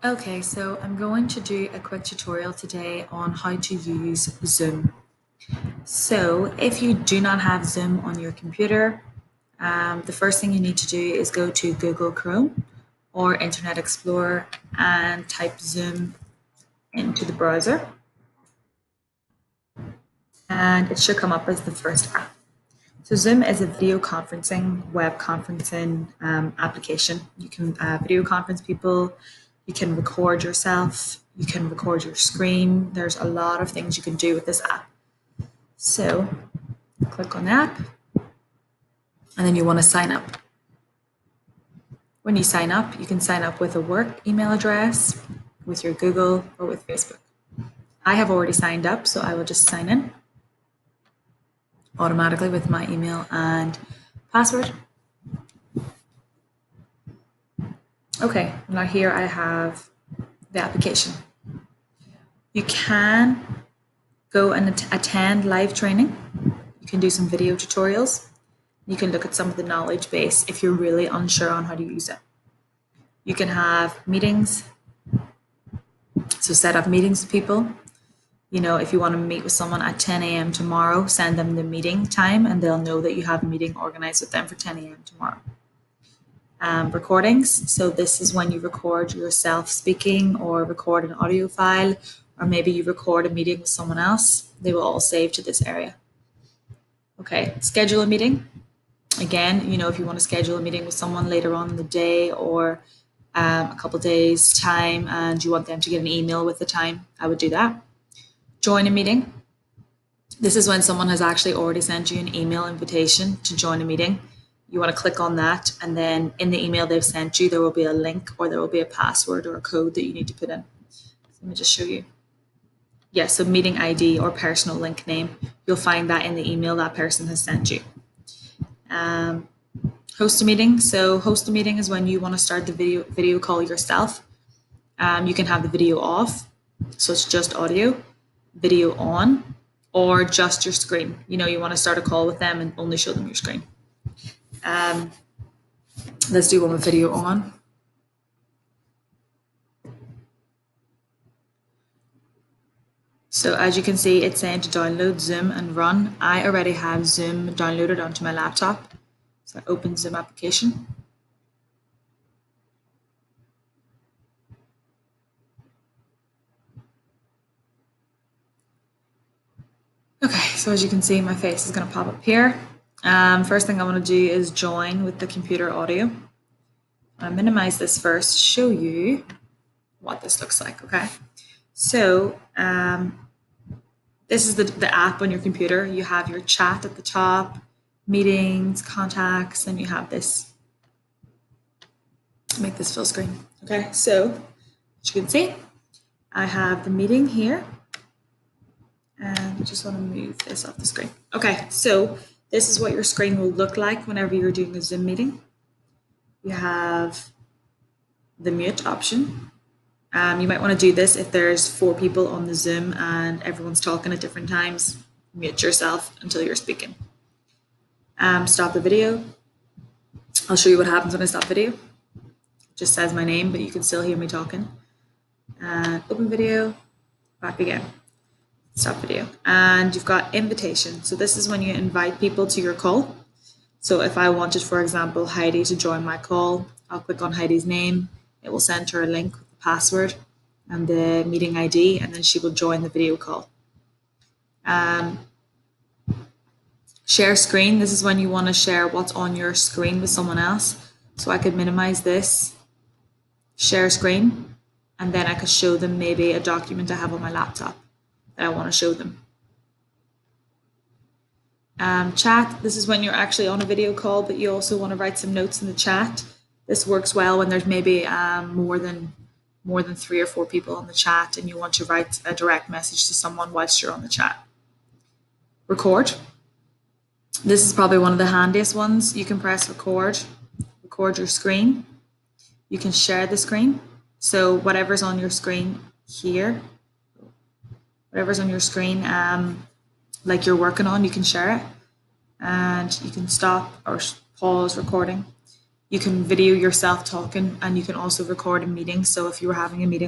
Okay, so I'm going to do a quick tutorial today on how to use Zoom. So if you do not have Zoom on your computer, the first thing you need to do is go to Google Chrome or Internet Explorer and type Zoom into the browser, and it should come up as the first app. So Zoom is a video conferencing, web conferencing application. You can video conference people, you can record yourself, you can record your screen. There's a lot of things you can do with this app. So click on the app, and then you want to sign up. When you sign up, you can sign up with a work email address, with your Google, or with Facebook. I have already signed up, so I will just sign in automatically with my email and password. Okay, now here I have the application. You can go and attend live training. You can do some video tutorials. You can look at some of the knowledge base if you're really unsure on how to use it. You can have meetings, so set up meetings with people. You know, if you want to meet with someone at 10 a.m. tomorrow, send them the meeting time and they'll know that you have a meeting organized with them for 10 a.m. tomorrow. Recordings. So this is when you record yourself speaking or record an audio file, or maybe you record a meeting with someone else. They will all save to this area. Okay, schedule a meeting. Again, you know, if you want to schedule a meeting with someone later on in the day or a couple days time and you want them to get an email with the time, I would do that. Join a meeting. This is when someone has actually already sent you an email invitation to join a meeting. You want to click on that, and then in the email they've sent you, there will be a link or there will be a password or a code that you need to put in. So let me just show you. Yeah, so meeting ID or personal link name, you'll find that in the email that person has sent you. Host a meeting. So host a meeting is when you want to start the video call yourself. You can have the video off, so it's just audio, video on, or just your screen. You know, you want to start a call with them and only show them your screen. Let's do one with video on. So as you can see, it's saying to download Zoom and run. I already have Zoom downloaded onto my laptop. So I open Zoom application. Okay, so as you can see, my face is going to pop up here. First thing I want to do is join with the computer audio. I'll minimize this first to show you what this looks like, okay? So this is the app on your computer. You have your chat at the top, meetings, contacts, and you have this. Make this full screen, okay? So as you can see, I have the meeting here. And I just want to move this off the screen. Okay, so this is what your screen will look like whenever you're doing a Zoom meeting. You have the mute option. You might want to do this if there's 4 people on the Zoom and everyone's talking at different times. Mute yourself until you're speaking. Stop the video. I'll show you what happens when I stop video. It just says my name, but you can still hear me talking. Open video, back again. Stop video. And you've got invitation. So this is when you invite people to your call. So if I wanted, for example, Heidi to join my call, I'll click on Heidi's name. It will send her a link with the password and the meeting ID, and then she will join the video call. Share screen. This is when you want to share what's on your screen with someone else. So I could minimize this, share screen, and then I could show them maybe a document I have on my laptop that I want to show them. Chat, this is when you're actually on a video call, but you also want to write some notes in the chat. This works well when there's maybe more than 3 or 4 people on the chat and you want to write a direct message to someone whilst you're on the chat. Record. This is probably one of the handiest ones. You can press record your screen. You can share the screen. So whatever's on your screen here, whatever's on your screen, like you're working on, you can share it, and you can stop or pause recording. You can video yourself talking, and you can also record a meeting. So if you were having a meeting